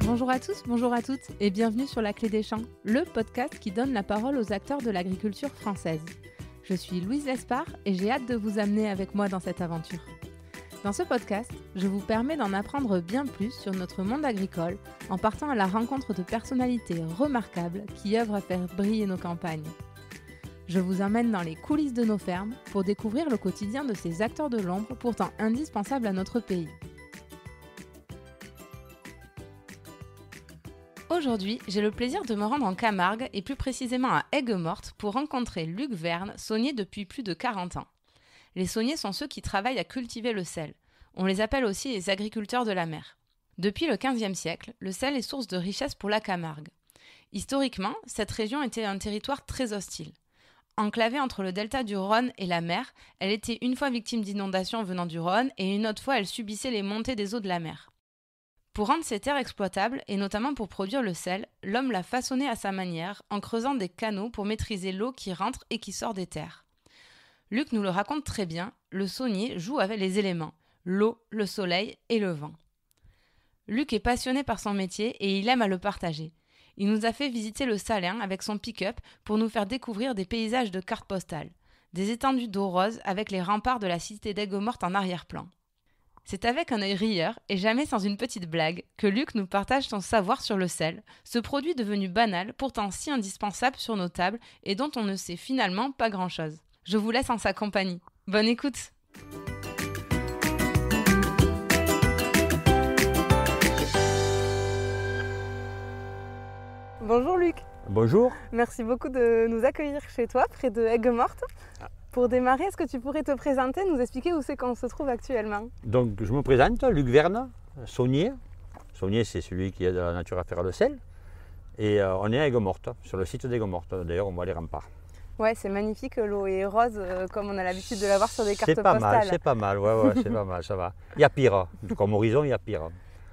Bonjour à tous, bonjour à toutes et bienvenue sur La Clé des Champs, le podcast qui donne la parole aux acteurs de l'agriculture française. Je suis Louise Lespard et j'ai hâte de vous amener avec moi dans cette aventure. Dans ce podcast, je vous permets d'en apprendre bien plus sur notre monde agricole en partant à la rencontre de personnalités remarquables qui œuvrent à faire briller nos campagnes. Je vous emmène dans les coulisses de nos fermes pour découvrir le quotidien de ces acteurs de l'ombre pourtant indispensables à notre pays. Aujourd'hui, j'ai le plaisir de me rendre en Camargue et plus précisément à Aigues-Mortes pour rencontrer Luc Verne, saunier depuis plus de 40 ans. Les sauniers sont ceux qui travaillent à cultiver le sel. On les appelle aussi les agriculteurs de la mer. Depuis le XVe siècle, le sel est source de richesse pour la Camargue. Historiquement, cette région était un territoire très hostile. Enclavée entre le delta du Rhône et la mer, elle était une fois victime d'inondations venant du Rhône et une autre fois elle subissait les montées des eaux de la mer. Pour rendre ces terres exploitables, et notamment pour produire le sel, l'homme l'a façonné à sa manière, en creusant des canaux pour maîtriser l'eau qui rentre et qui sort des terres. Luc nous le raconte très bien, le saunier joue avec les éléments, l'eau, le soleil et le vent. Luc est passionné par son métier et il aime à le partager. Il nous a fait visiter le Salin avec son pick-up pour nous faire découvrir des paysages de cartes postales, des étendues d'eau rose avec les remparts de la cité d'Aigues-Mortes en arrière-plan. C'est avec un œil rieur, et jamais sans une petite blague, que Luc nous partage son savoir sur le sel, ce produit devenu banal, pourtant si indispensable sur nos tables et dont on ne sait finalement pas grand-chose. Je vous laisse en sa compagnie. Bonne écoute! Bonjour Luc. Bonjour. Merci beaucoup de nous accueillir chez toi, près de Aigues-Mortes. Pour démarrer, est-ce que tu pourrais te présenter, nous expliquer où c'est qu'on se trouve actuellement? Donc je me présente, Luc Verne, saunier. Saunier, c'est celui qui aide la nature à faire le sel. Et on est à Aigues-Mortes, sur le site d'Aigues-Mortes. D'ailleurs, on voit les remparts. Ouais, c'est magnifique, l'eau est rose, comme on a l'habitude de la voir sur des cartes postales. C'est pas mal, ouais, c'est pas mal, ça va. Il y a pire, comme horizon, il y a pire.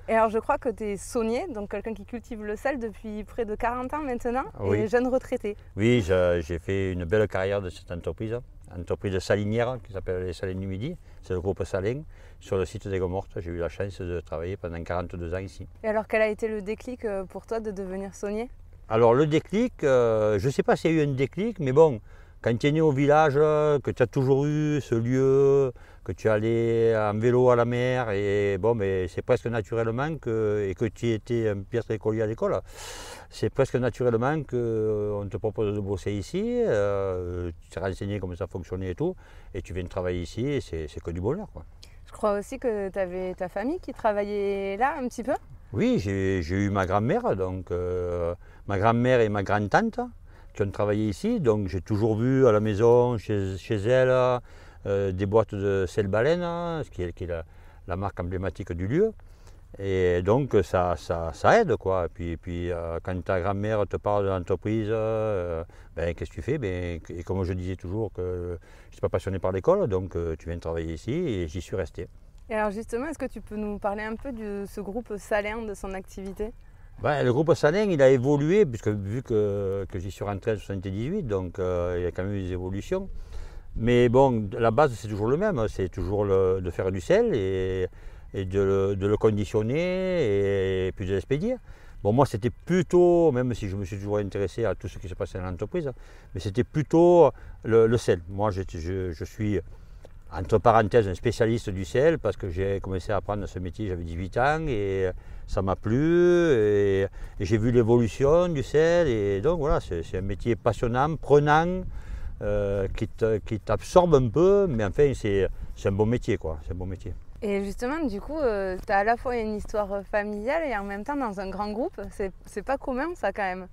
Et alors je crois que tu es saunier, donc quelqu'un qui cultive le sel depuis près de 40 ans maintenant, Oui. Et jeune retraité. Oui, j'ai fait une belle carrière de cette entreprise salinière qui s'appelle les Salins du Midi, c'est le groupe Salin. Sur le site d'Aigues-Mortes, j'ai eu la chance de travailler pendant 42 ans ici. Et alors quel a été le déclic pour toi de devenir saunier? Alors le déclic, je ne sais pas s'il y a eu un déclic, mais bon, quand tu es né au village, que tu as toujours eu ce lieu, que tu allais en vélo à la mer, et bon, mais c'est presque naturellement et que tu étais un piètre écolier à l'école, c'est presque naturellement qu'on te propose de bosser ici, tu t'es renseigné comment ça fonctionnait et tout, et tu viens de travailler ici, et c'est que du bonheur, quoi. Je crois aussi que tu avais ta famille qui travaillait là un petit peu? Oui, j'ai eu ma grand-mère, donc ma grand-mère et ma grand-tante qui ont travaillé ici, donc j'ai toujours vu à la maison, chez elle, des boîtes de sel baleine, qui est la marque emblématique du lieu. Et donc ça aide, quoi. Et puis quand ta grand-mère te parle de l'entreprise, qu'est-ce que tu fais? Et comme je disais toujours que je ne suis pas passionné par l'école, donc tu viens travailler ici et j'y suis resté. Et alors justement, est-ce que tu peux nous parler un peu de ce groupe Salin, de son activité? Le groupe Salin, il a évolué, puisque vu que j'y suis rentré en 1978, donc il y a quand même eu des évolutions. Mais bon, la base, c'est toujours le même, c'est toujours de faire du sel et de le conditionner et puis de l'expédier. Bon, moi, c'était plutôt, même si je me suis toujours intéressé à tout ce qui se passait dans l'entreprise, mais c'était plutôt le sel. Moi, je suis, entre parenthèses, un spécialiste du sel parce que j'ai commencé à apprendre ce métier, j'avais 18 ans et ça m'a plu et j'ai vu l'évolution du sel. Et donc, voilà, c'est un métier passionnant, prenant, qui t'absorbe un peu, mais enfin c'est un bon métier, quoi. C'est un bon métier. Et justement, du coup, tu as à la fois une histoire familiale et en même temps dans un grand groupe. C'est pas commun, ça, quand même.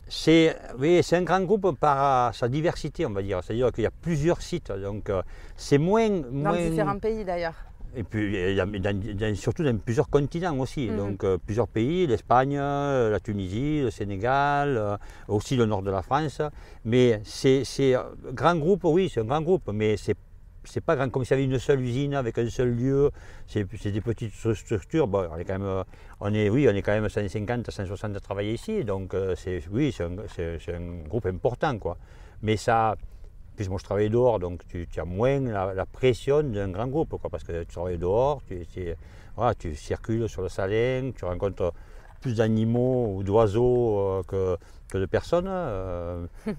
Oui, c'est un grand groupe par sa diversité, on va dire. C'est-à-dire qu'il y a plusieurs sites, donc c'est moins... Dans différents pays, d'ailleurs. Et puis, surtout dans plusieurs continents aussi. Donc, plusieurs pays, l'Espagne, la Tunisie, le Sénégal, aussi le nord de la France. Mais c'est un grand groupe, oui, c'est un grand groupe, mais c'est pas grand, comme s'il y avait une seule usine avec un seul lieu. C'est des petites structures. Bon, on est quand même 150, 160 à travailler ici. Donc, c'est un groupe important, quoi. Mais ça... Puis moi je travaille dehors, donc tu as moins la pression d'un grand groupe, quoi, parce que tu travailles dehors, tu circules sur le Salin, tu rencontres plus d'animaux ou d'oiseaux que de personnes.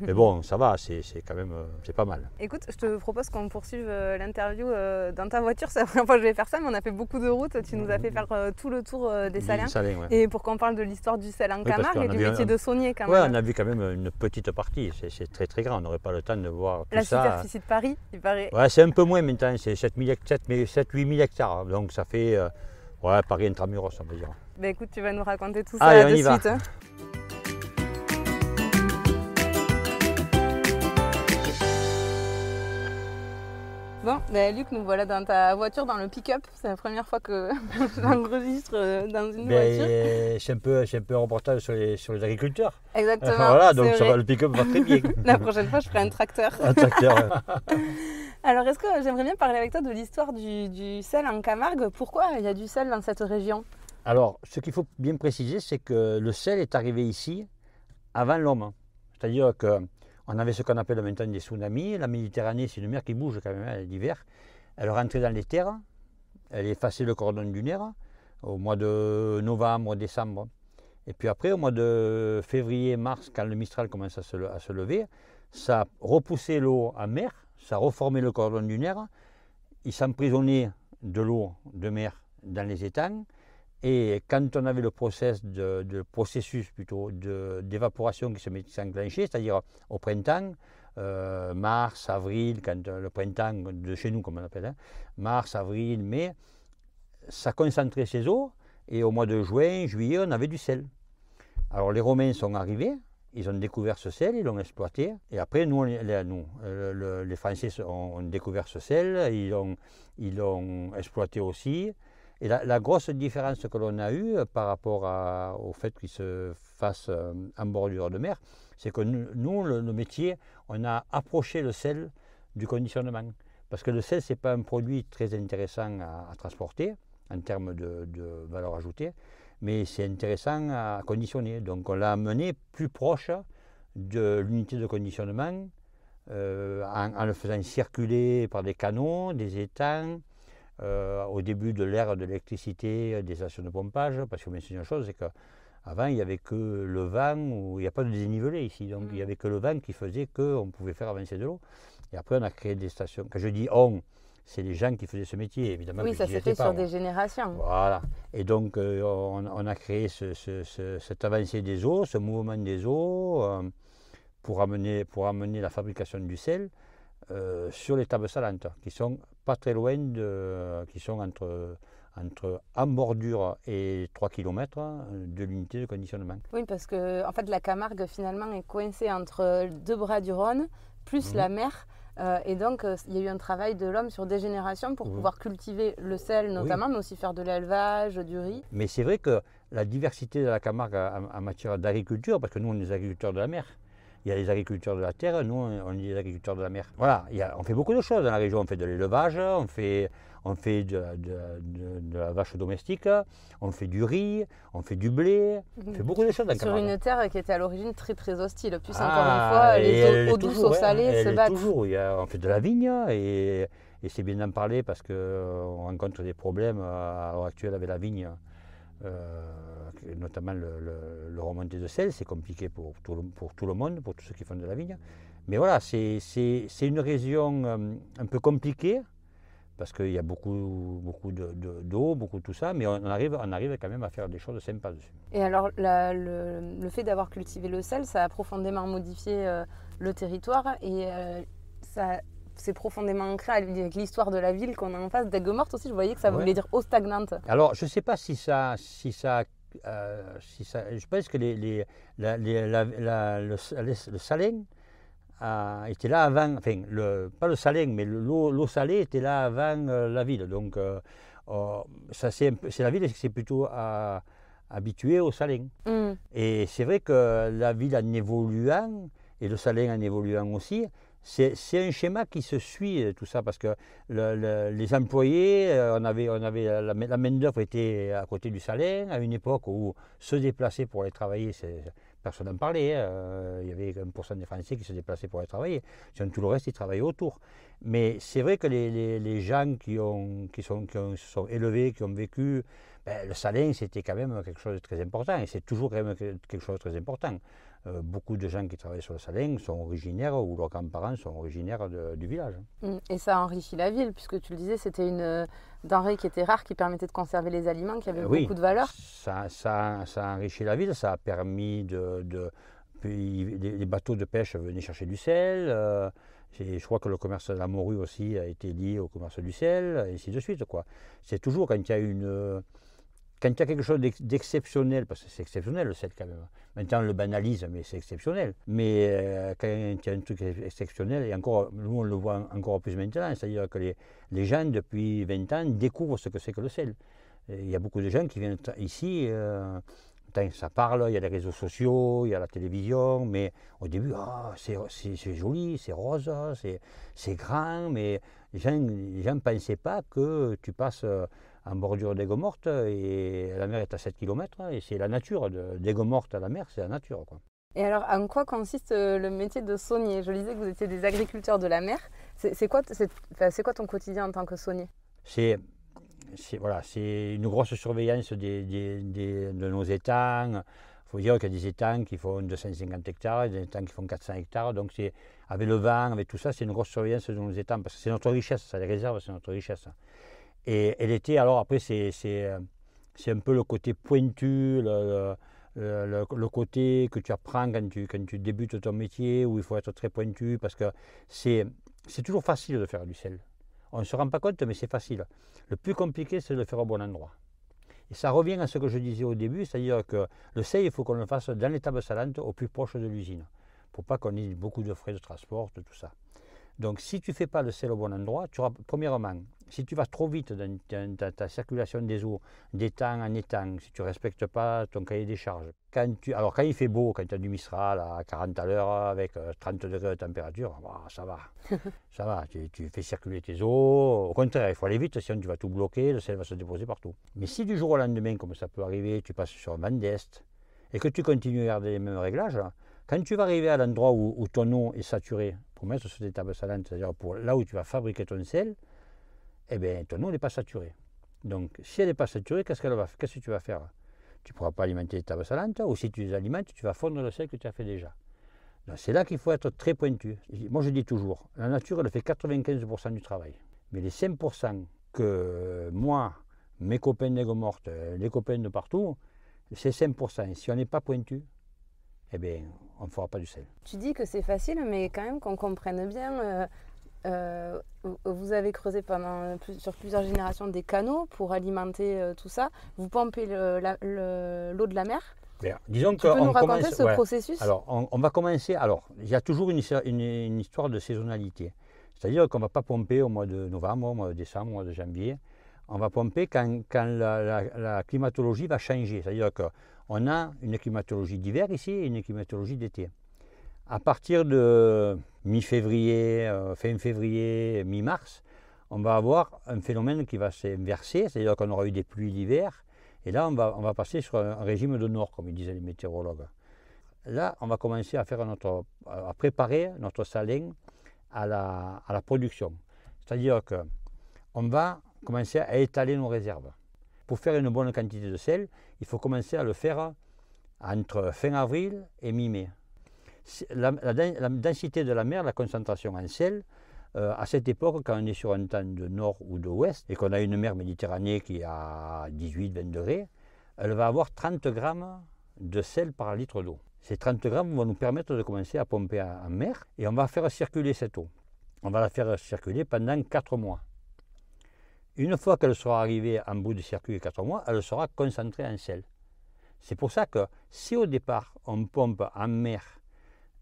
Mais bon, ça va, c'est quand même c'est pas mal. Écoute, je te propose qu'on poursuive l'interview dans ta voiture. C'est la première fois que je vais faire ça, mais on a fait beaucoup de routes. Tu nous as fait faire tout le tour des Salins. Ouais. Et pour qu'on parle de l'histoire du sel en Camargue et du métier de saunier quand même. Oui, on a vu quand même une petite partie. C'est très très grand. On n'aurait pas le temps de voir tout ça. La superficie de Paris, il paraît. Ouais, c'est un peu moins maintenant. C'est 7-8 000 hectares. Donc ça fait Paris intramuros, on va dire. Ben écoute, tu vas nous raconter tout ça de suite. Hein. Bon, ben Luc, nous voilà dans ta voiture, dans le pick-up. C'est la première fois que j'enregistre dans une voiture. C'est un peu un reportage sur les agriculteurs. Exactement. Voilà, donc le pick-up va très bien. La prochaine fois, je ferai un tracteur. Un tracteur, ouais. Alors, est-ce que j'aimerais bien parler avec toi de l'histoire du sel en Camargue. Pourquoi il y a du sel dans cette région? Alors, ce qu'il faut bien préciser, c'est que le sel est arrivé ici avant l'homme. C'est-à-dire qu'on avait ce qu'on appelle maintenant des tsunamis. La Méditerranée, c'est une mer qui bouge quand même l'hiver. Elle rentrait dans les terres, elle effaçait le cordon dunaire au mois de novembre, décembre. Et puis après, au mois de février, mars, quand le Mistral commence à se lever, ça repoussait l'eau en mer, ça reformait le cordon dunaire, il s'emprisonnait de l'eau de mer dans les étangs. Et quand on avait le processus d'évaporation qui s'enclenchait, c'est-à-dire au printemps, mars, avril, quand le printemps de chez nous, comme on appelle, mars, avril, mai, ça concentrait ces eaux et au mois de juin, juillet, on avait du sel. Alors les Romains sont arrivés, ils ont découvert ce sel, ils l'ont exploité. Et après, les Français ont découvert ce sel, ils l'ont exploité aussi. Et la grosse différence que l'on a eue par rapport au fait qu'il se fasse en bordure de mer, c'est que nous, le métier, on a approché le sel du conditionnement. Parce que le sel, ce n'est pas un produit très intéressant à transporter en termes de valeur ajoutée, mais c'est intéressant à conditionner. Donc on l'a amené plus proche de l'unité de conditionnement en le faisant circuler par des canaux, des étangs. Au début de l'ère de l'électricité, des stations de pompage, parce que c'est une chose, c'est qu'avant il n'y avait que le vent, il n'y a pas de dénivelé ici, donc il n'y avait que le vent qui faisait qu'on pouvait faire avancer de l'eau. Et après on a créé des stations. Quand je dis on, c'est les gens qui faisaient ce métier, évidemment. Oui, ça s'est fait sur des générations. Voilà. Et donc on a créé cette avancée des eaux, ce mouvement des eaux, pour amener la fabrication du sel sur les tables salantes, qui sont pas très loin qui sont entre en bordure et 3 km de l'unité de conditionnement. Oui, parce que en fait, la Camargue finalement est coincée entre deux bras du Rhône, plus la mer. Et donc, il y a eu un travail de l'homme sur des générations pour pouvoir cultiver le sel notamment, mais aussi faire de l'élevage, du riz. Mais c'est vrai que la diversité de la Camargue en matière d'agriculture, parce que nous, on est des agriculteurs de la mer. Il y a les agriculteurs de la terre, nous on est des agriculteurs de la mer. Voilà, on fait beaucoup de choses dans la région. On fait de l'élevage, on fait de la vache domestique, on fait du riz, on fait du blé, on fait beaucoup de choses dans la Camargue. Sur une terre qui était à l'origine très très hostile. Puis encore une fois, les eaux douces, eaux salées se battent. Toujours, on fait de la vigne et c'est bien d'en parler parce qu'on rencontre des problèmes à l'heure actuelle avec la vigne. Notamment le remonté de sel, c'est compliqué pour tout le monde, pour tous ceux qui font de la vigne. Mais voilà, c'est une région un peu compliquée, parce qu'il y a beaucoup d'eau, beaucoup de tout ça, mais on arrive quand même à faire des choses sympas dessus. Et alors, le fait d'avoir cultivé le sel, ça a profondément modifié le territoire et ça... C'est profondément ancré avec l'histoire de la ville qu'on a en face. d'Aigues-Mortes aussi, je voyais que ça voulait dire eau stagnante. Alors, je ne sais pas si ça je pense que le Salin était là avant, enfin, pas le Salin, mais l'eau salée était là avant la ville. Donc, c'est la ville qui s'est plutôt habituée au Salin. Et c'est vrai que la ville en évoluant, et le Salin en évoluant aussi, c'est un schéma qui se suit, tout ça, parce que les employés, la main-d'œuvre était à côté du Salin, à une époque où se déplacer pour aller travailler, personne n'en parlait. Il y avait 1% des Français qui se déplaçaient pour aller travailler. Sinon, tout le reste, ils travaillaient autour. Mais c'est vrai que les gens qui se sont élevés, qui ont vécu, le Salin, c'était quand même quelque chose de très important. Et c'est toujours quand même quelque chose de très important. Beaucoup de gens qui travaillent sur le Salin sont originaires, ou leurs grands-parents sont originaires du village. Et ça enrichit la ville, puisque tu le disais, c'était une denrée qui était rare, qui permettait de conserver les aliments, qui avait beaucoup de valeur. Ça a enrichi la ville, ça a permis les bateaux de pêche venaient chercher du sel. Je crois que le commerce de la morue aussi a été lié au commerce du sel, et ainsi de suite, quoi. C'est toujours quand il y a quand il y a quelque chose d'exceptionnel, parce que c'est exceptionnel le sel quand même. Maintenant on le banalise, mais c'est exceptionnel. Mais quand il y a un truc exceptionnel, et encore, nous on le voit encore plus maintenant, c'est-à-dire que les gens depuis 20 ans découvrent ce que c'est que le sel. Et il y a beaucoup de gens qui viennent ici, ça parle, il y a les réseaux sociaux, il y a la télévision, mais au début, c'est joli, c'est rose, c'est grand, mais les gens ne pensaient pas que tu passes en bordure d'Aigues-Mortes et la mer est à 7 km et c'est la nature, d'Aigues-Mortes à la mer, c'est la nature, quoi. Et alors, en quoi consiste le métier de saunier? Je lisais que vous étiez des agriculteurs de la mer. C'est quoi ton quotidien en tant que saunier? C'est une grosse surveillance de nos étangs. Il faut dire qu'il y a des étangs qui font 250 hectares, des étangs qui font 400 hectares. Donc, avec le vent, avec tout ça, c'est une grosse surveillance de nos étangs parce que c'est notre richesse, ça, les réserves, c'est notre richesse. Et l'été, alors après, c'est un peu le côté pointu, le côté que tu apprends quand tu débutes ton métier, où il faut être très pointu, parce que c'est toujours facile de faire du sel. On ne se rend pas compte, mais c'est facile. Le plus compliqué, c'est de le faire au bon endroit. Et ça revient à ce que je disais au début, c'est-à-dire que le sel, il faut qu'on le fasse dans les tables salantes, au plus proche de l'usine, pour pas qu'on ait beaucoup de frais de transport, tout ça. Donc si tu ne fais pas le sel au bon endroit, premièrement, si tu vas trop vite dans ta circulation des eaux, d'étang en étang, si tu ne respectes pas ton cahier des charges, quand il fait beau, quand tu as du Mistral à 40 à l'heure avec 30 degrés de température, ça va, ça va, tu fais circuler tes eaux. Au contraire, il faut aller vite, sinon tu vas tout bloquer, le sel va se déposer partout. Mais si du jour au lendemain, comme ça peut arriver, tu passes sur un vent d'est et que tu continues à garder les mêmes réglages, quand tu vas arriver à l'endroit où ton eau est saturée, pour mettre sur des tables salantes, c'est-à-dire là où tu vas fabriquer ton sel, eh bien, ton eau n'est pas saturée. Donc, si elle n'est pas saturée, qu'est-ce que tu vas faire? Tu ne pourras pas alimenter les tables salantes, ou si tu les alimentes, tu vas fondre le sel que tu as fait déjà. C'est là qu'il faut être très pointu. Moi, je dis toujours, la nature, elle fait 95% du travail. Mais les 5% que moi, mes copains d'Aigues-Mortes, les copains de partout, c'est 5%. Si on n'est pas pointu, eh bien, on ne fera pas du sel. Tu dis que c'est facile, mais quand même qu'on comprenne bien, vous avez creusé sur plusieurs générations des canaux pour alimenter tout ça. Vous pompez l'eau de la mer. Bien, disons tu peux nous raconter ce processus? Alors, on va commencer. Alors, il y a toujours une histoire de saisonnalité. C'est-à-dire qu'on ne va pas pomper au mois de novembre, au mois de décembre, au mois de janvier. On va pomper quand la climatologie va changer. C'est-à-dire qu'on a une climatologie d'hiver ici et une climatologie d'été. À partir de mi-février, fin février, mi-mars, on va avoir un phénomène qui va s'inverser, c'est-à-dire qu'on aura eu des pluies d'hiver, et là on va passer sur un régime de nord, comme disaient les météorologues. Là, on va commencer à préparer notre salin à la production. C'est-à-dire qu'on va commencer à étaler nos réserves. Pour faire une bonne quantité de sel, il faut commencer à le faire entre fin avril et mi-mai. La densité de la mer, la concentration en sel, à cette époque, quand on est sur un temps de nord ou de ouest, et qu'on a une mer Méditerranée qui est à 18-20 degrés, elle va avoir 30 grammes de sel par litre d'eau. Ces 30 grammes vont nous permettre de commencer à pomper en mer, et on va faire circuler cette eau. On va la faire circuler pendant 4 mois. Une fois qu'elle sera arrivée en bout de circuit 4 mois, elle sera concentrée en sel. C'est pour ça que si au départ on pompe en mer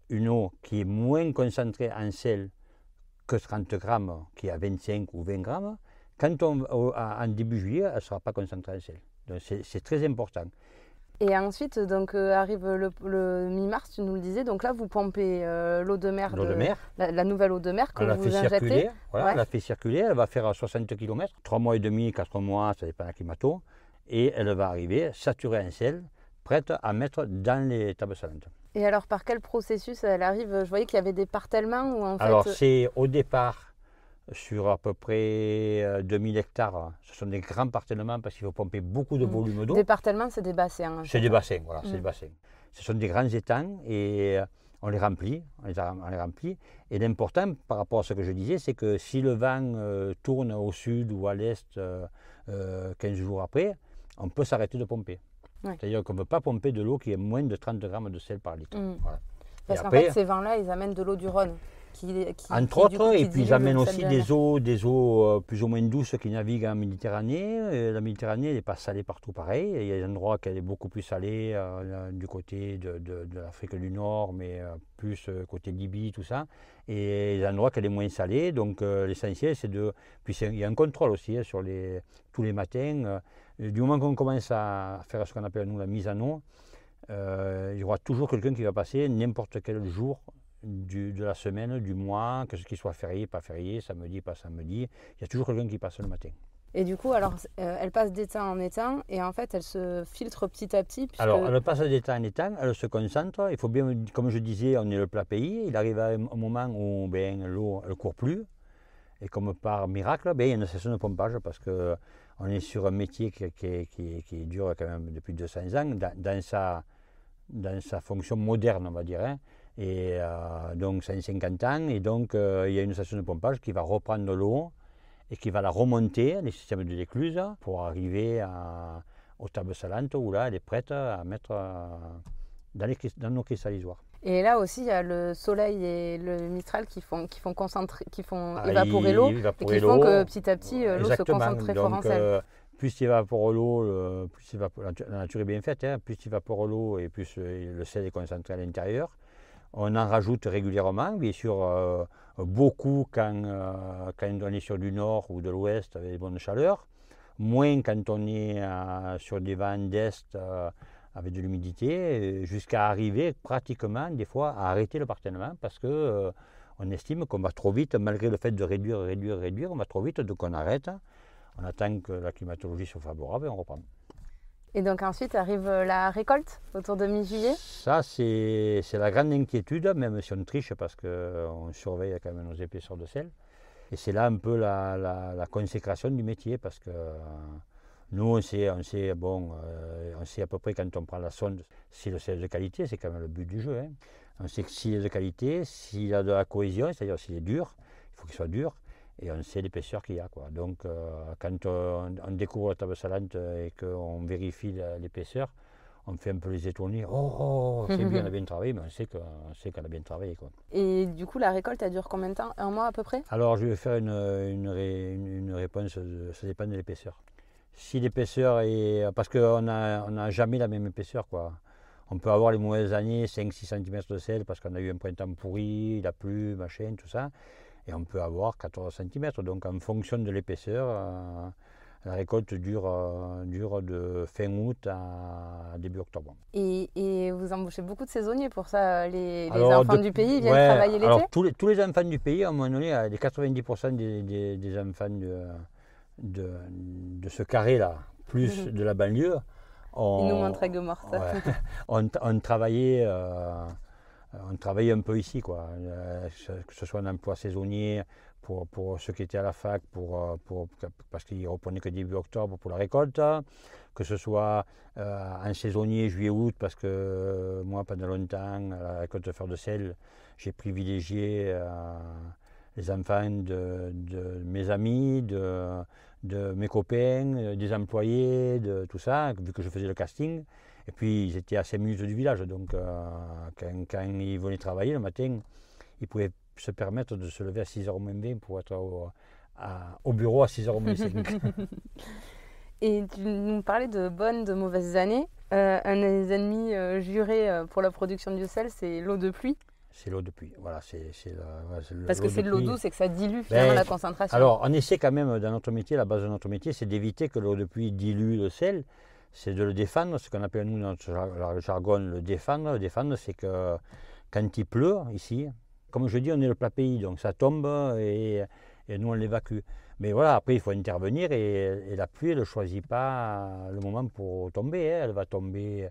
une eau qui est moins concentrée en sel que 30 grammes, qui est à 25 ou 20 grammes, en début juillet, elle ne sera pas concentrée en sel. Donc c'est très important. Et ensuite, donc, arrive le mi-mars, tu nous le disais, donc là vous pompez l'eau de mer, la nouvelle eau de mer que vous injectez. Voilà, elle la fait circuler, elle va faire 60 km, 3 mois et demi, 4 mois, ça dépend de la climato, et elle va arriver saturée en sel prête à mettre dans les tables salantes. Et alors, par quel processus elle arrive? Je voyais qu'il y avait des partellements ou en fait... Alors, c'est au départ sur à peu près 2000 hectares. Ce sont des grands partellements parce qu'il faut pomper beaucoup de volume d'eau. Des partellements, c'est des bassins. C'est des bassins, voilà, c'est des bassins. Ce sont des grands étangs et on les remplit, Et l'important par rapport à ce que je disais, c'est que si le vent tourne au sud ou à l'est 15 jours après, on peut s'arrêter de pomper. Ouais. C'est-à-dire qu'on ne peut pas pomper de l'eau qui est moins de 30 grammes de sel par litre. Voilà. Parce qu'en fait, ces vents-là, ils amènent de l'eau du Rhône. Entre autres, et puis ils amènent aussi des eaux plus ou moins douces qui naviguent en Méditerranée. La Méditerranée n'est pas salée partout pareil. Il y a des endroits qui est beaucoup plus salée, du côté de l'Afrique du Nord, mais plus côté Libye, tout ça. Et des endroits qui est moins salée. Donc l'essentiel, c'est de... Puis il y a un contrôle aussi sur tous les matins. Du moment qu'on commence à faire ce qu'on appelle nous la mise en eau, il y aura toujours quelqu'un qui va passer n'importe quel jour de la semaine, du mois, que ce qui soit férié, pas férié, samedi, pas samedi, il y a toujours quelqu'un qui passe le matin. Et du coup, alors, elle passe d'étang en étang et en fait, elle se filtre petit à petit. Puisque... Alors, elle passe d'étang en étang, elle se concentre. Il faut bien, comme je disais, on est le plat pays. Il arrive à un moment où l'eau ne court plus. Et comme par miracle, il y a une session de pompage parce qu'on est sur un métier qui dure quand même depuis 200 ans, dans sa fonction moderne, on va dire. Hein. Et donc 150 ans, et donc il y a une station de pompage qui va reprendre l'eau et qui va la remonter, les systèmes de l'écluse, pour arriver aux tables salantes où là elle est prête à mettre dans nos cristallisoires. Et là aussi il y a le soleil et le mistral qui font évaporer l'eau et qui font que petit à petit l'eau se concentre très fort en sel. Plus il évapore l'eau, la nature est bien faite, hein, plus il évapore l'eau et plus le sel est concentré à l'intérieur. On en rajoute régulièrement, bien sûr beaucoup quand on est sur du nord ou de l'ouest avec des bonnes chaleurs, moins quand on est sur des vents d'est avec de l'humidité, jusqu'à arriver pratiquement des fois à arrêter le partennement parce que on estime qu'on va trop vite, malgré le fait de réduire, on va trop vite, donc on arrête, on attend que la climatologie soit favorable et on reprend. Et donc ensuite arrive la récolte autour de mi-juillet. Ça, c'est la grande inquiétude, même si on triche parce qu'on surveille quand même nos épaisseurs de sel. Et c'est là un peu la consécration du métier parce que nous, on sait à peu près quand on prend la sonde si le sel est de qualité, c'est quand même le but du jeu. Hein. On sait que s'il est de qualité, s'il a de la cohésion, c'est-à-dire s'il est dur, il faut qu'il soit dur. Et on sait l'épaisseur qu'il y a. Quoi. Donc quand on découvre la table salante et qu'on vérifie l'épaisseur, on fait un peu les étonner. Oh, c'est bien, on a bien travaillé, mais on sait qu'on a bien travaillé. Quoi. Et du coup, la récolte, elle dure combien de temps? Un mois à peu près? Alors je vais faire une réponse, ça dépend de l'épaisseur. Si l'épaisseur est... Parce qu'on n'a jamais la même épaisseur. Quoi. On peut avoir les mauvaises années, 5-6 cm de sel, parce qu'on a eu un printemps pourri, il a plu, machin, tout ça. Et on peut avoir 14 cm. Donc en fonction de l'épaisseur, la récolte dure de fin août à début octobre. Et vous embauchez beaucoup de saisonniers pour ça? Les enfants du pays viennent travailler l'été? Alors tous les enfants du pays, à un moment donné, les 90% des enfants de ce carré-là, plus de la banlieue, ils nous montrent Aigues-Mortes. On travaillait un peu ici, quoi. Que ce soit un emploi saisonnier pour ceux qui étaient à la fac, parce qu'ils ne reprenaient que début octobre pour la récolte, que ce soit un saisonnier juillet-août, parce que moi, pendant longtemps, à la récolte de fer de sel, j'ai privilégié les enfants de mes amis, de mes copains, des employés, de tout ça, vu que je faisais le casting. Et puis ils étaient à 5 minutes du village, donc quand ils venaient travailler le matin, ils pouvaient se permettre de se lever à 6h moins 20 pour être au bureau à 6h moins 5. Et tu nous parlais de bonnes, de mauvaises années. Un des ennemis jurés pour la production du sel, c'est l'eau de pluie. C'est l'eau de pluie, voilà. Parce que c'est de l'eau douce et que ça dilue finalement la concentration. Alors on essaie quand même dans notre métier, la base de notre métier, c'est d'éviter que l'eau de pluie dilue le sel. C'est de le défendre, ce qu'on appelle nous dans notre jargon le défendre. Le défendre, c'est que quand il pleut ici, comme je dis, on est le plat pays, donc ça tombe et nous on l'évacue. Mais voilà, après il faut intervenir et la pluie, elle ne choisit pas le moment pour tomber. Hein. Elle va tomber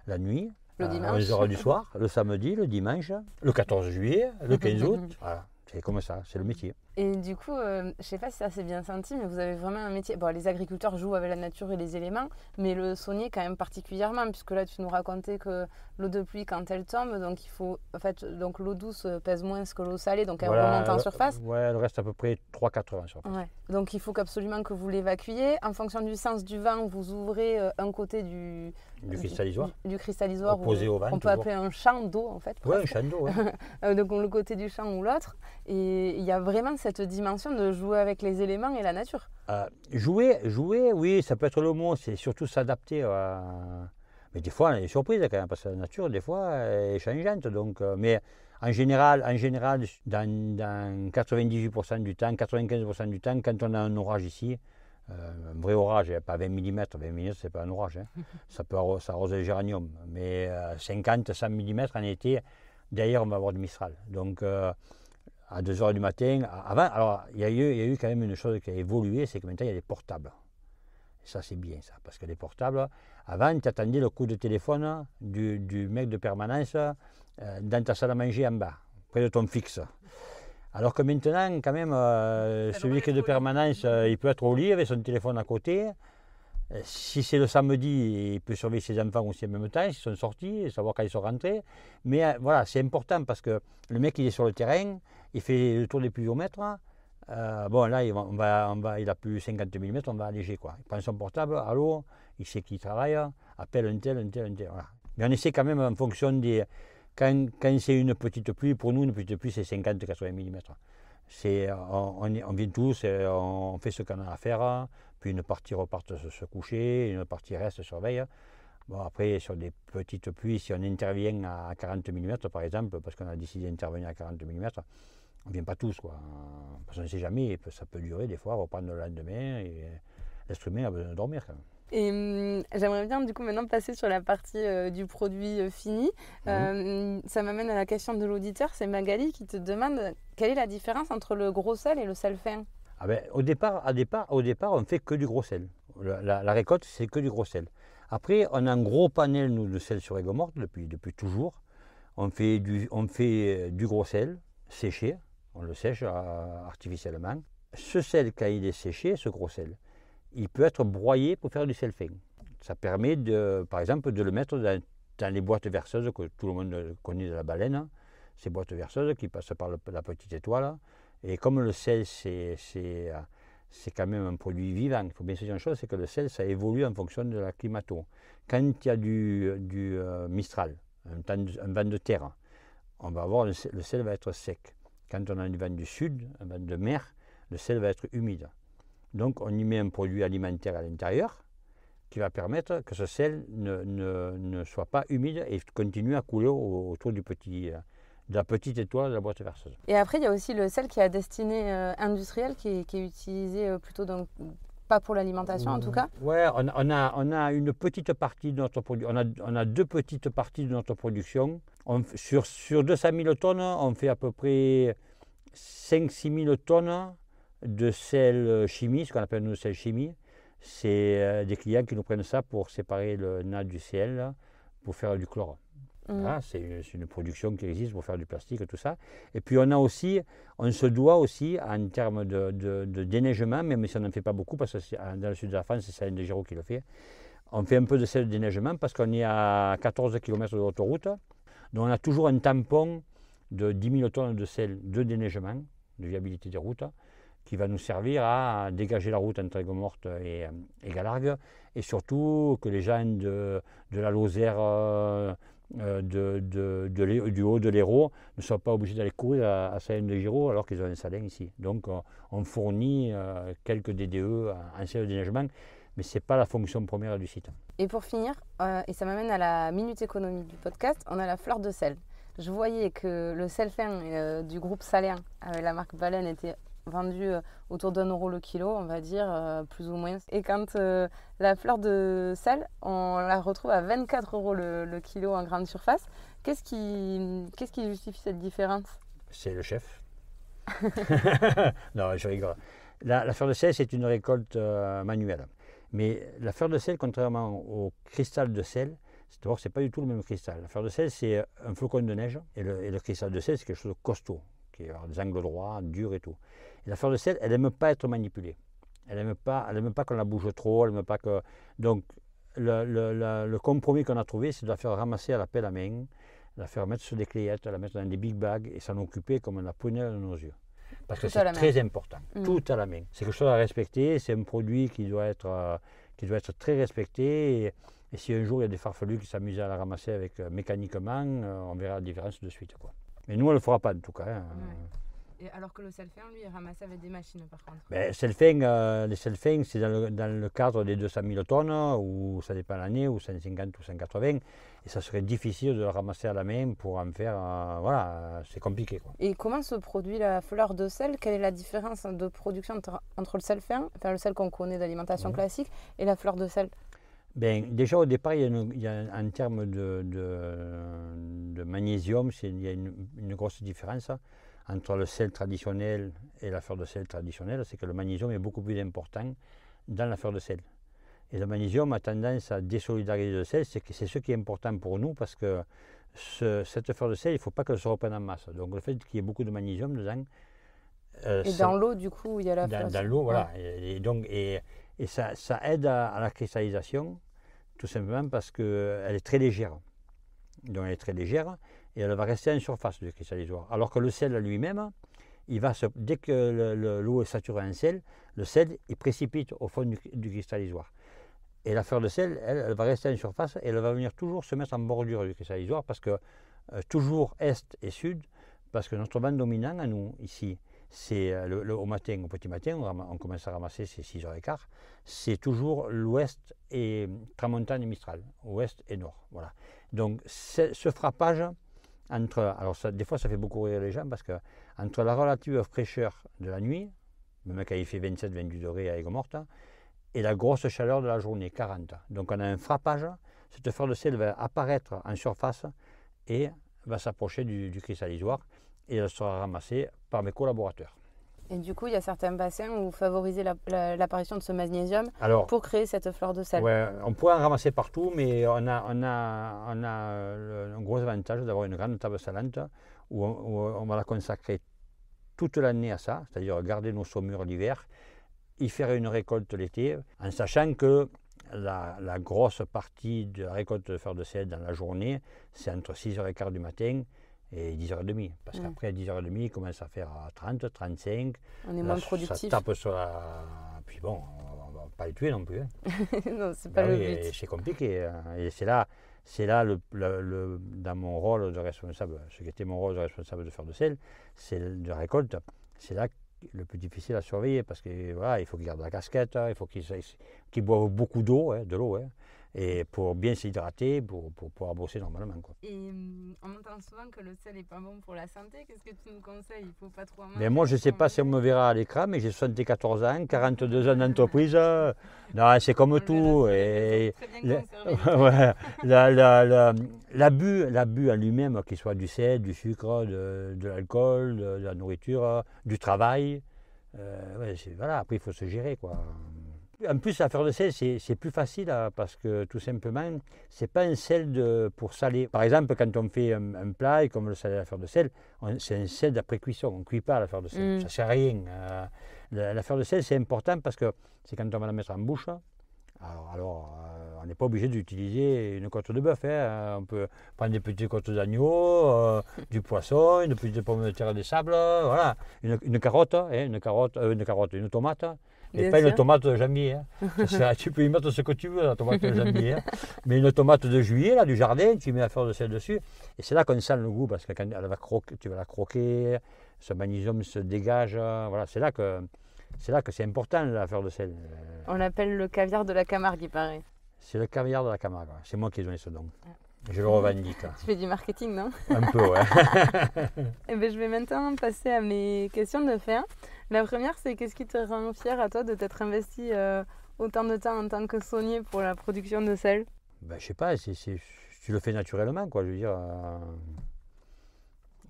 la nuit, Le à dimanche. 11h du soir, le samedi, le dimanche, le 14 juillet, le 15 août. Voilà, c'est comme ça, c'est le métier. Et du coup, je ne sais pas si ça s'est bien senti, mais vous avez vraiment un métier. Bon, les agriculteurs jouent avec la nature et les éléments, mais le saunier quand même particulièrement, puisque là tu nous racontais que l'eau de pluie quand elle tombe, donc il faut, en fait, donc l'eau douce pèse moins que l'eau salée, donc elle remonte en surface. Ouais, elle reste à peu près 3-4 heures en surface. Ouais. Donc il faut absolument que vous l'évacuiez. En fonction du sens du vent, vous ouvrez un côté du cristallisoire. Du cristallisoire, opposé au vent. On peut appeler un champ d'eau en fait. Oui, un champ d'eau. Ouais. Donc le côté du champ ou l'autre. Et il y a vraiment cette dimension de jouer avec les éléments et la nature. Jouer, oui, ça peut être le mot, c'est surtout s'adapter à... Mais des fois, on est surprise quand même, parce que la nature, des fois, est changeante. Donc, mais en général, dans 98% du temps, 95% du temps, quand on a un orage ici, un vrai orage, pas 20 mm, 20 mm, c'est pas un orage, hein. Ça arrose les géraniums, mais 50, 100 mm en été, d'ailleurs, on va avoir du Mistral. Donc, à 2h du matin, avant, alors, il y a eu quand même une chose qui a évolué, c'est que maintenant, il y a des portables. Et ça, c'est bien, ça, parce que les portables, avant, tu attendais le coup de téléphone du mec de permanence dans ta salle à manger en bas, près de ton fixe. Alors que maintenant, quand même, celui qui est de permanence, il peut être au lit avec son téléphone à côté. Si c'est le samedi, il peut surveiller ses enfants aussi en même temps, s'ils sont sortis, savoir quand ils sont rentrés. Mais voilà, c'est important parce que le mec, il est sur le terrain, il fait le tour des pluviomètres. Bon, là, il a plus 50 mm, on va alléger, quoi. Il prend son portable, allô, il sait qu'il travaille, appelle un tel, voilà. Mais on essaie quand même en fonction des... Quand c'est une petite pluie, pour nous, une petite pluie, c'est 50-80 mm. On vient tous, on fait ce qu'on a à faire, puis une partie repart se coucher, une partie reste, surveille. Bon, après, sur des petites pluies, si on intervient à 40 mm, par exemple, parce qu'on a décidé d'intervenir à 40 mm, on ne vient pas tous, quoi. Parce qu'on ne sait jamais, ça peut durer des fois, reprendre le lendemain, et l'être humain a besoin de dormir quand même. Et j'aimerais bien du coup maintenant passer sur la partie du produit fini. Ça m'amène à la question de l'auditeur, c'est Magali qui te demande quelle est la différence entre le gros sel et le sel fin. Ah ben, au départ, on ne fait que du gros sel. La récolte, c'est que du gros sel. Après, on a un gros panel nous, de sel sur Aigues-Mortes depuis toujours. On fait du gros sel séché, on le sèche artificiellement. Ce sel, quand il est séché, ce gros sel, il peut être broyé pour faire du sel fin. Ça permet, par exemple, de le mettre dans les boîtes verseuses que tout le monde connaît de la baleine. Ces boîtes verseuses qui passent par la petite étoile. Et comme le sel, c'est quand même un produit vivant, il faut bien se dire une chose, c'est que le sel, ça évolue en fonction de la climato. Quand il y a du Mistral, un vent de terre, on va avoir le sel va être sec. Quand on a du vent du sud, un vent de mer, le sel va être humide. Donc on y met un produit alimentaire à l'intérieur qui va permettre que ce sel ne soit pas humide et continue à couler autour de la petite étoile de la boîte verseuse. Et après, il y a aussi le sel qui est à destinée industrielle, qui est utilisé plutôt pas pour l'alimentation en tout cas. Oui, on a une petite partie de notre production. On a deux petites parties de notre production. Sur 200 000 tonnes, on fait à peu près 5-6 000 tonnes de sel chimie, ce qu'on appelle nous sel chimie. C'est des clients qui nous prennent ça pour séparer le NaD du Cl pour faire du chlore. Voilà, c'est une production qui existe pour faire du plastique et tout ça. Et puis on se doit aussi en termes de déneigement, même si on n'en fait pas beaucoup, parce que dans le sud de la France, c'est Salins de Giraud qui le fait. On fait un peu de sel de déneigement parce qu'on est à 14 km de l'autoroute. Donc on a toujours un tampon de 10 000 tonnes de sel de déneigement, de viabilité des routes, qui va nous servir à dégager la route entre Aigues-Mortes et Galargues, et surtout que les gens de la Lozère, du haut de l'Hérault ne soient pas obligés d'aller courir à Salins de Giraud alors qu'ils ont un salin ici. Donc on fournit quelques DDE en sel de déneigement, mais ce n'est pas la fonction première du site. Et pour finir, et ça m'amène à la minute économique du podcast, on a la fleur de sel. Je voyais que le sel fin du groupe Salin avec la marque Baleine était vendu autour d'€1 le kilo, on va dire, plus ou moins. Et quand la fleur de sel, on la retrouve à 24 € le kilo en grande surface. Qu'est-ce qui justifie cette différence? C'est le chef. Non, je rigole. La fleur de sel, c'est une récolte manuelle. Mais la fleur de sel, contrairement au cristal de sel, D'abord, ce n'est pas du tout le même cristal. La fleur de sel, c'est un flocon de neige, et le cristal de sel, c'est quelque chose de costaud, qui a des angles droits, dur et tout. Et la fleur de sel, elle n'aime pas être manipulée. Elle n'aime pas qu'on la bouge trop, elle n'aime pas que... Donc, le compromis qu'on a trouvé, c'est de la faire ramasser à la pelle à main, la faire mettre sur des clayettes, la mettre dans des big bags et s'en occuper comme la prunelle de nos yeux. Parce que c'est très important, tout à la main. C'est quelque chose à respecter, c'est un produit qui doit être très respecté. Et si un jour il y a des farfelus qui s'amusent à la ramasser mécaniquement, on verra la différence de suite, quoi. Mais nous, on ne le fera pas en tout cas. Hein. Ouais. Et alors que le sel fin, lui, est ramassé avec des machines par contre. Ben, les sel fins, c'est dans le cadre des 200 000 tonnes, ou ça dépend de l'année, ou 150 ou 180. Et ça serait difficile de le ramasser à la main pour en faire. Voilà, c'est compliqué, quoi. Et comment se produit la fleur de sel? Quelle est la différence de production entre le sel fin, enfin le sel qu'on connaît d'alimentation classique, et la fleur de sel? Ben, déjà au départ, il y a en termes de magnésium, il y a une grosse différence entre le sel traditionnel et la fleur de sel traditionnelle. C'est que le magnésium est beaucoup plus important dans la fleur de sel. Et le magnésium a tendance à désolidariser le sel, c'est ce qui est important pour nous parce que cette fleur de sel, il ne faut pas qu'elle se reprenne en masse. Donc le fait qu'il y ait beaucoup de magnésium dedans. Et dans l'eau, du coup, il y a la fleur. Dans l'eau, voilà. Et ça aide à la cristallisation, tout simplement parce qu'elle est très légère. Donc elle est très légère et elle va rester en surface du cristallisoir. Alors que le sel lui-même, dès que l'eau est saturée en sel, le sel il précipite au fond du cristallisoir. Et la fleur de sel, elle va rester en surface et elle va venir toujours se mettre en bordure du cristallisoir parce que toujours est et sud, parce que notre vent dominant à nous ici, c'est au matin, au petit matin, on commence à ramasser, c'est 6h15, c'est toujours l'ouest et tramontane et mistral, ouest et nord. Voilà. Donc ce frappage alors des fois ça fait beaucoup rire les gens parce que entre la relative fraîcheur de la nuit, même quand il fait 27-28 degrés à Aigues-Mortes, et la grosse chaleur de la journée, 40. Donc on a un frappage, cette fleur de sel va apparaître en surface et va s'approcher du cristallisoir et elle sera ramassée par mes collaborateurs. Et du coup, il y a certains bassins où vous favorisez l'apparition de ce magnésium pour créer cette fleur de sel. Ouais, on pourrait en ramasser partout, mais on a un gros avantage d'avoir une grande table salante où on va la consacrer toute l'année à ça, c'est-à-dire garder nos saumures l'hiver, y faire une récolte l'été, en sachant que la grosse partie de la récolte de fleur de sel dans la journée, c'est entre 6h15 du matin et 10h30. Parce qu'après 10h30, il commence à faire 30, 35. On est moins productif. Ça tape sur la... Puis bon, on ne va pas les tuer non plus. Hein. Non, c'est pas le but. C'est compliqué. Hein. Et c'est là dans mon rôle de responsable, ce qui était mon rôle de responsable de fleur de sel, c'est de récolte. C'est là le plus difficile à surveiller parce que voilà, il faut qu'ils gardent la casquette, il faut qu'ils boivent beaucoup d'eau, de l'eau, et pour bien s'hydrater, pour pouvoir bosser normalement, quoi. Et on entend souvent que le sel n'est pas bon pour la santé. Qu'est-ce que tu nous conseilles? Il ne faut pas trop en manger. Mais moi, je ne sais pas si on me verra à l'écran, mais j'ai 74 ans, 42 ans d'entreprise. Non, c'est comme tout. Et l'abus en lui-même, qu'il soit du sel, du sucre, de l'alcool, de la nourriture, du travail, voilà, après il faut se gérer, quoi. En plus, la fleur de sel, c'est plus facile parce que tout simplement, c'est pas un sel pour saler. Par exemple, quand on fait un plat, comme le sel à la fleur de sel, c'est un sel d'après-cuisson, on ne cuit pas la fleur de sel, ça ne sert à rien. La fleur de sel, c'est important parce que c'est quand on va la mettre en bouche. Alors on n'est pas obligé d'utiliser une côte de bœuf. Hein. On peut prendre des petites côtes d'agneau, du poisson, une petite pomme de terre de sable, voilà. Une carotte, une tomate. Et pas une tomate de janvier. Hein. Tu peux y mettre ce que tu veux, la tomate de janvier. Hein. Mais une tomate de juillet, là, du jardin, tu mets la fleur de sel dessus. Et c'est là qu'on sent le goût, parce que quand tu vas la croquer, ce magnésium se dégage. Voilà, c'est là que c'est important, la fleur de sel. On l'appelle le caviar de la Camargue, il paraît. C'est le caviar de la Camargue. C'est moi qui ai donné ce nom. Je le revendique. Tu fais du marketing, non? Un peu, ouais. Et ben, je vais maintenant passer à mes questions de fin. La première, c'est qu'est-ce qui te rend fier à toi de t'être investi autant de temps en tant que saunier pour la production de sel? Ben, je sais pas, tu le fais naturellement, quoi. Je veux dire,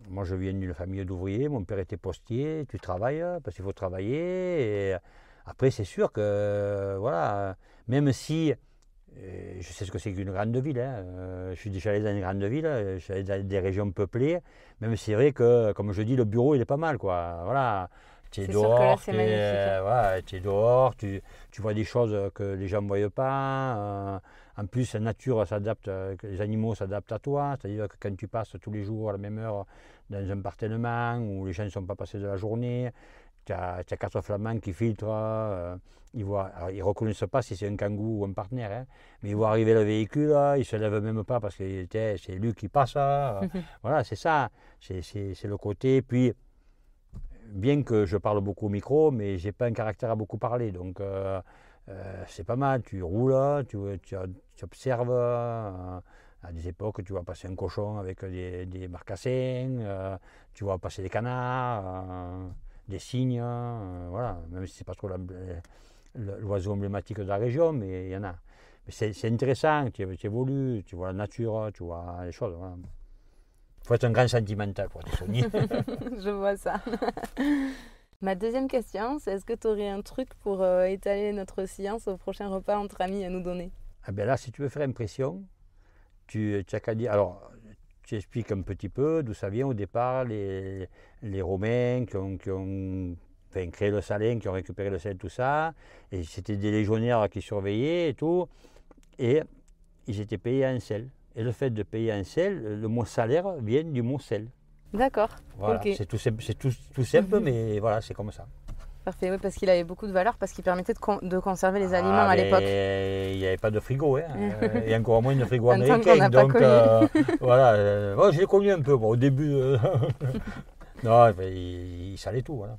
moi, je viens d'une famille d'ouvriers, mon père était postier, tu travailles parce qu'il faut travailler. Et après, c'est sûr que, voilà, même si je sais ce que c'est qu'une grande ville. Hein. Je suis déjà allé dans une grande ville, je suis allé dans des régions peuplées. Même c'est vrai que, comme je dis, le bureau il est pas mal, quoi. Voilà. Tu es dehors, tu es dehors, tu vois des choses que les gens ne voient pas. En plus, la nature s'adapte, les animaux s'adaptent à toi. C'est-à-dire que quand tu passes tous les jours à la même heure dans un appartement où les gens ne sont pas passés de la journée, tu as 4 flamands qui filtrent. Ils ne reconnaissent pas si c'est un kangou ou un partenaire, hein, mais ils voient arriver le véhicule, ils ne se lèvent même pas parce que c'est lui qui passe. Voilà, c'est ça. C'est le côté. Puis, bien que je parle beaucoup au micro, mais je n'ai pas un caractère à beaucoup parler. Donc, c'est pas mal. Tu roules, tu observes. À des époques, tu vois passer un cochon avec des marcassins, tu vois passer des canards, des cygnes. Voilà, même si ce n'est pas trop l'oiseau emblématique de la région, mais il y en a. Mais c'est intéressant, tu évolues, tu vois la nature, tu vois les choses. Voilà. Faut être un grand sentimental pour te soigner. Je vois ça. Ma deuxième question, c'est est-ce que tu aurais un truc pour étaler notre science au prochain repas entre amis à nous donner? Ah ben là, si tu veux faire impression, tu n'as qu'à dire. Alors, tu expliques un petit peu d'où ça vient au départ, les Romains qui ont créé le salin, qui ont récupéré le sel, tout ça. Et c'était des légionnaires qui surveillaient et tout. Et ils étaient payés en sel. Et le fait de payer en sel, le mot salaire vient du mot sel. D'accord. Voilà, okay. C'est tout simple, mais voilà, c'est comme ça. Parfait, oui, parce qu'il avait beaucoup de valeur, parce qu'il permettait de conserver les aliments à l'époque. Il n'y avait pas de frigo, hein, et encore moins de frigo américain. Donc, voilà, moi, je l'ai connu un peu au début. Non, il salait tout. Voilà.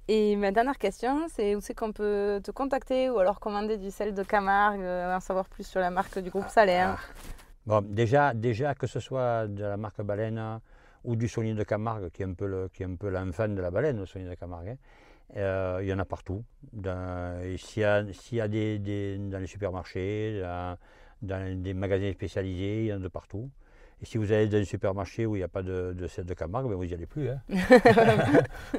Et ma dernière question, c'est où c'est qu'on peut te contacter ou alors commander du sel de Camargue, en savoir plus sur la marque du groupe Salin. Bon, déjà, que ce soit de la marque Baleine ou du Saunier de Camargue, qui est un peu l'enfant de la baleine, le Saunier de Camargue, il y en a partout. S'il y a dans les supermarchés, dans des magasins spécialisés, il y en a de partout. Et si vous allez dans un supermarché où il n'y a pas de sel de Camargue, ben vous n'y allez plus. Hein.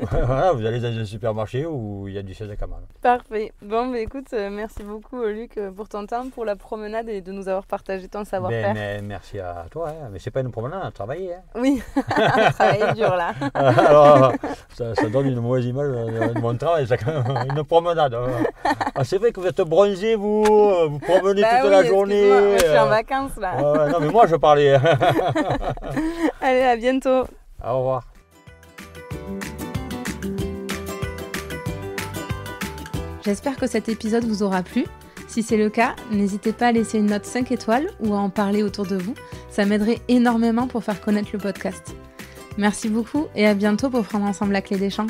Voilà, vous allez dans un supermarché où il y a du sel de Camargue. Parfait. Bon, écoute, merci beaucoup Luc pour ton temps, pour la promenade et de nous avoir partagé ton savoir-faire. Merci à toi, hein. Mais c'est pas une promenade, à travailler. Hein. Oui, à travailler dur là. Alors, ça donne une mauvaise image de mon travail, c'est quand même une promenade. Ah, c'est vrai que vous êtes bronzés, vous promenez toute la journée. Moi, je suis en vacances là. Non, mais moi je parlais. Allez, à bientôt. Au revoir. J'espère que cet épisode vous aura plu. Si c'est le cas, n'hésitez pas à laisser une note 5 étoiles ou à en parler autour de vous. Ça m'aiderait énormément pour faire connaître le podcast. Merci beaucoup et à bientôt pour prendre ensemble la clé des champs.